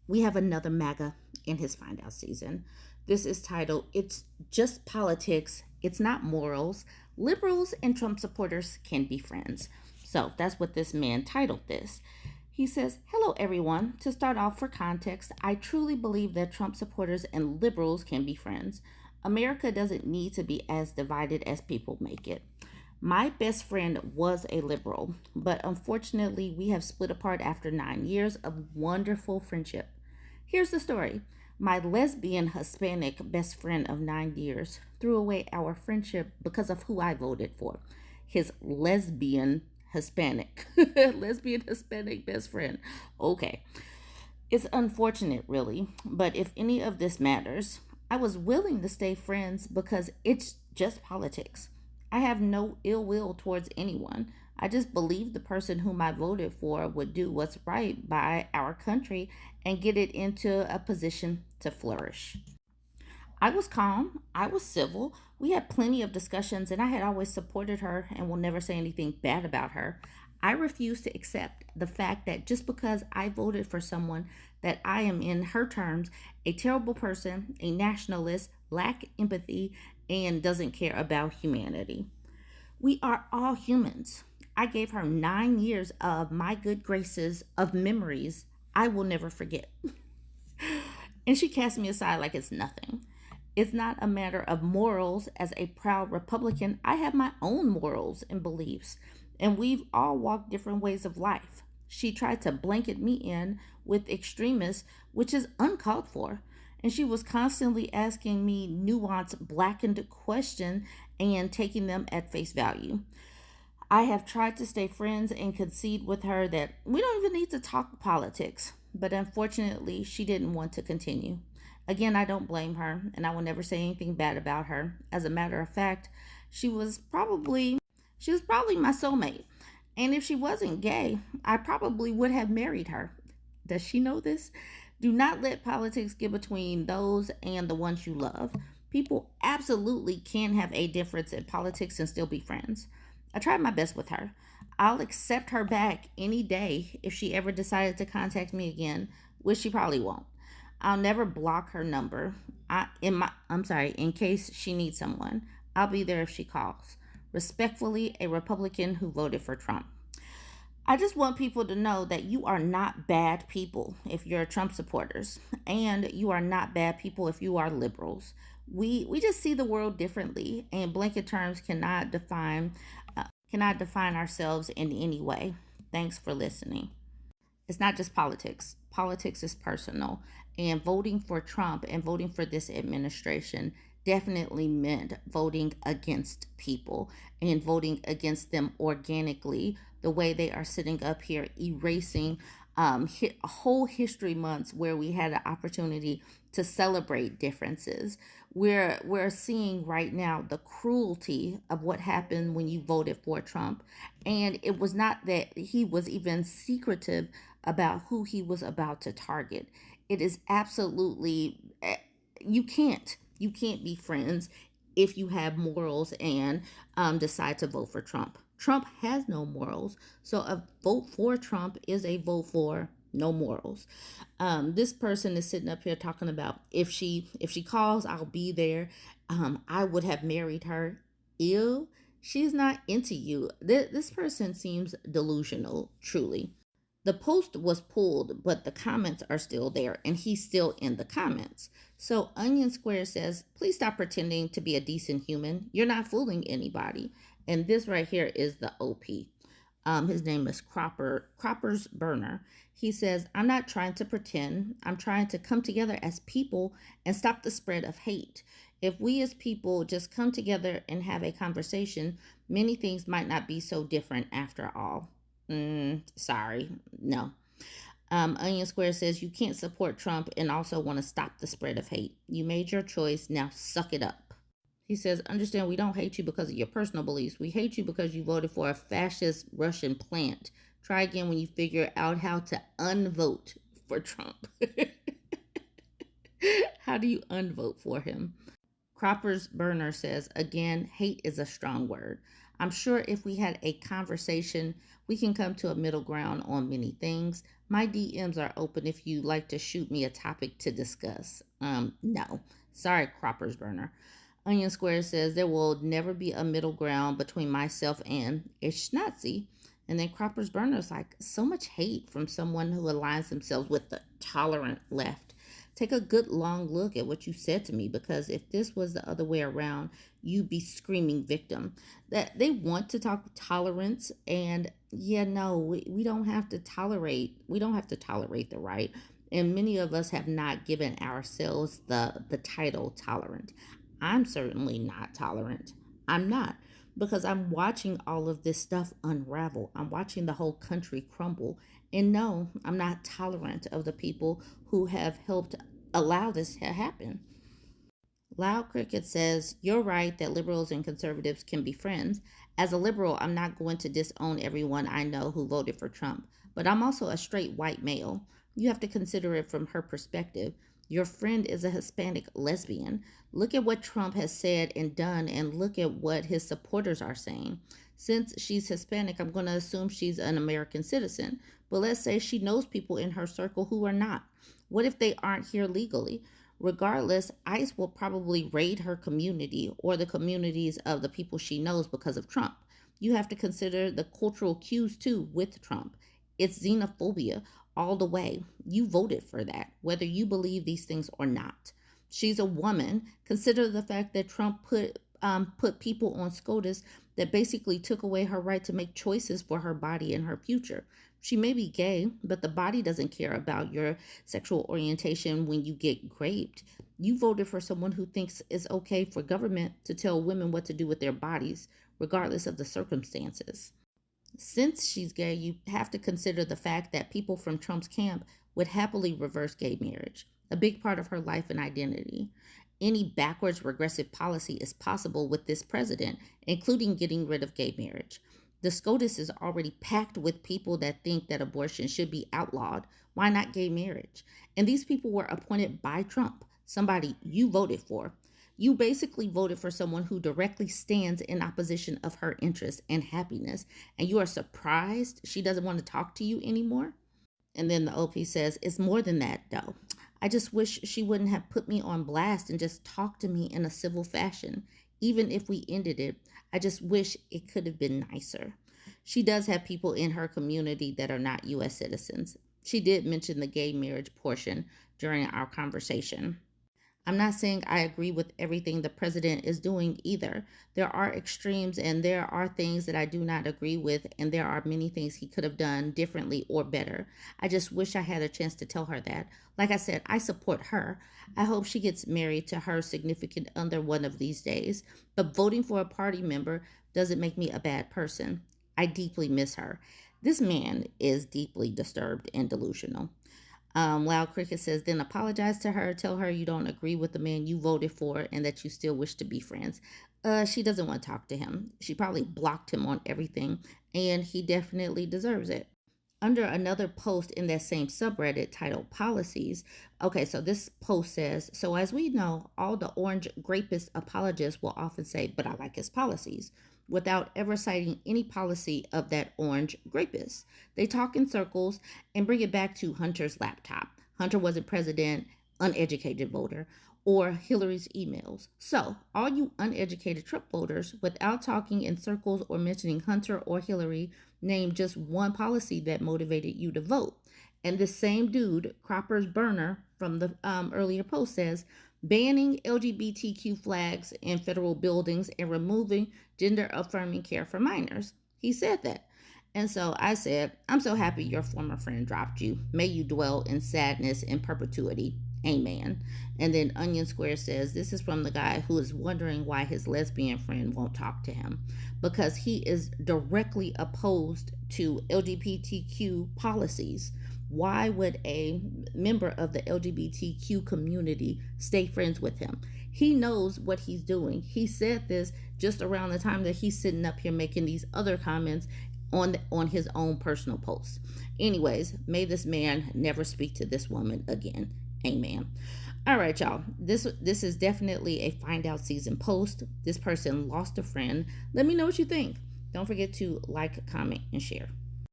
we have another MAGA in his find out season. This is titled It's Just Politics, It's Not Morals. Liberals and Trump supporters can be friends. So that's what this man titled this. He says, "Hello, everyone. To start off, for context, I truly believe that Trump supporters and liberals can be friends. America doesn't need to be as divided as people make it. My best friend was a liberal, but unfortunately, we have split apart after 9 years of wonderful friendship. Here's the story. My lesbian Hispanic best friend of 9 years threw away our friendship because of who I voted for. His lesbian Hispanic, lesbian Hispanic best friend. Okay. It's unfortunate, really, but if any of this matters, I was willing to stay friends because it's just politics. I have no ill will towards anyone. I just believe the person whom I voted for would do what's right by our country and get it into a position to flourish. I was calm. I was civil. We had plenty of discussions, and I had always supported her and will never say anything bad about her. I refuse to accept the fact that just because I voted for someone that I am, in her terms, a terrible person, a nationalist, lack empathy, and doesn't care about humanity. We are all humans. I gave her 9 years of my good graces, of memories I will never forget. And she cast me aside like it's nothing. It's not a matter of morals. As a proud Republican, I have my own morals and beliefs, and we've all walked different ways of life. She tried to blanket me in with extremists, which is uncalled for. And she was constantly asking me nuanced, blackened questions and taking them at face value. I have tried to stay friends and concede with her that we don't even need to talk politics, but unfortunately, she didn't want to continue. Again, I don't blame her, and I will never say anything bad about her. As a matter of fact, she was probably she was probably my soulmate. And if she wasn't gay, I probably would have married her. Does she know this? Do not let politics get between those and the ones you love. People absolutely can have a difference in politics and still be friends. I tried my best with her. I'll accept her back any day if she ever decided to contact me again, which she probably won't. I'll never block her number. In case she needs someone. I'll be there if she calls. Respectfully, a Republican who voted for Trump. I just want people to know that you are not bad people if you're Trump supporters, and you are not bad people if you are liberals. We just see the world differently, and blanket terms cannot define ourselves in any way. Thanks for listening. It's not just politics. Politics is personal, and voting for Trump and voting for this administration definitely meant voting against people and voting against them organically, the way they are sitting up here erasing whole history months where we had an opportunity to celebrate differences. We're seeing right now the cruelty of what happened when you voted for Trump, and it was not that he was even secretive about who he was about to target. It is absolutely you can't be friends if you have morals and decide to vote for Trump. Trump has no morals, so a vote for Trump is a vote for no morals. This person is sitting up here talking about if she calls, I'll be there. I would have married her. Ew, she's not into you. This person seems delusional, truly. The post was pulled, but the comments are still there, and he's still in the comments. So Onion Square says, please stop pretending to be a decent human. You're not fooling anybody. And this right here is the OP. His name is Cropper's Burner. He says, I'm not trying to pretend. I'm trying to come together as people and stop the spread of hate. If we as people just come together and have a conversation, many things might not be so different after all. Sorry, no. Onion Square says you can't support Trump and also want to stop the spread of hate. You made your choice, now suck it up. He says, understand we don't hate you because of your personal beliefs. We hate you because you voted for a fascist Russian plant. Try again when you figure out how to unvote for Trump. How do you unvote for him? Cropper's Burner says, again, hate is a strong word. I'm sure if we had a conversation, we can come to a middle ground on many things. My DMs are open if you'd like to shoot me a topic to discuss. No. Sorry, Croppers Burner. Onion Square says there will never be a middle ground between myself and a schnazi. And then Croppers Burner's like, so much hate from someone who aligns themselves with the tolerant left. Take a good long look at what you said to me, because if this was the other way around, you'd be screaming victim. That they want to talk tolerance, and yeah, no, we don't have to tolerate the right. And many of us have not given ourselves the title tolerant. I'm certainly not tolerant. I'm not, because I'm watching all of this stuff unravel. I'm watching the whole country crumble. And no, I'm not tolerant of the people who have helped allow this to happen. Loud Cricket says, you're right that liberals and conservatives can be friends. As a liberal, I'm not going to disown everyone I know who voted for Trump, but I'm also a straight white male. You have to consider it from her perspective. Your friend is a Hispanic lesbian. Look at what Trump has said and done, and look at what his supporters are saying. Since she's Hispanic, I'm going to assume she's an American citizen. But let's say she knows people in her circle who are not. What if they aren't here legally? Regardless, ICE will probably raid her community or the communities of the people she knows because of Trump. You have to consider the cultural cues too with Trump. It's xenophobia all the way. You voted for that, whether you believe these things or not. She's a woman. Consider the fact that Trump put people on SCOTUS that basically took away her right to make choices for her body and her future. She may be gay, but the body doesn't care about your sexual orientation when you get raped. You voted for someone who thinks it's okay for government to tell women what to do with their bodies, regardless of the circumstances. Since she's gay, you have to consider the fact that people from Trump's camp would happily reverse gay marriage, a big part of her life and identity. Any backwards regressive policy is possible with this president, including getting rid of gay marriage. The SCOTUS is already packed with people that think that abortion should be outlawed. Why not gay marriage? And these people were appointed by Trump, somebody you voted for. You basically voted for someone who directly stands in opposition of her interests and happiness, and you are surprised she doesn't want to talk to you anymore? And then the OP says, it's more than that, though. I just wish she wouldn't have put me on blast and just talked to me in a civil fashion. Even if we ended it, I just wish it could have been nicer. She does have people in her community that are not U.S. citizens. She did mention the gay marriage portion during our conversation. I'm not saying I agree with everything the president is doing either. There are extremes and there are things that I do not agree with, and there are many things he could have done differently or better. I just wish I had a chance to tell her that. Like I said, I support her. I hope she gets married to her significant other one of these days. But voting for a party member doesn't make me a bad person. I deeply miss her. This man is deeply disturbed and delusional. Loud Cricket says, then apologize to her. Tell her you don't agree with the man you voted for and that you still wish to be friends. She doesn't want to talk to him. She probably blocked him on everything, and he definitely deserves it. Under another post in that same subreddit titled Policies, okay, so this post says, so as we know, all the orange grapist apologists will often say, but I like his policies, without ever citing any policy of that orange grapist. They talk in circles and bring it back to Hunter's laptop. Hunter wasn't president, uneducated voter, or Hillary's emails. So, all you uneducated Trump voters, without talking in circles or mentioning Hunter or Hillary, name just one policy that motivated you to vote. And the same dude, Cropper's Burner, from the earlier post says, banning LGBTQ flags in federal buildings and removing gender affirming care for minors. He said that. And so I said, I'm so happy your former friend dropped you. May you dwell in sadness in perpetuity. Amen. And then Onion Square says, this is from the guy who is wondering why his lesbian friend won't talk to him. Because he is directly opposed to LGBTQ policies. Why would a member of the LGBTQ community stay friends with him? He knows what he's doing. He said this just around the time that he's sitting up here making these other comments on his own personal posts. Anyways, may this man never speak to this woman again. Amen. All right, y'all. This is definitely a find out season post. This person lost a friend. Let me know what you think. Don't forget to like, comment, and share.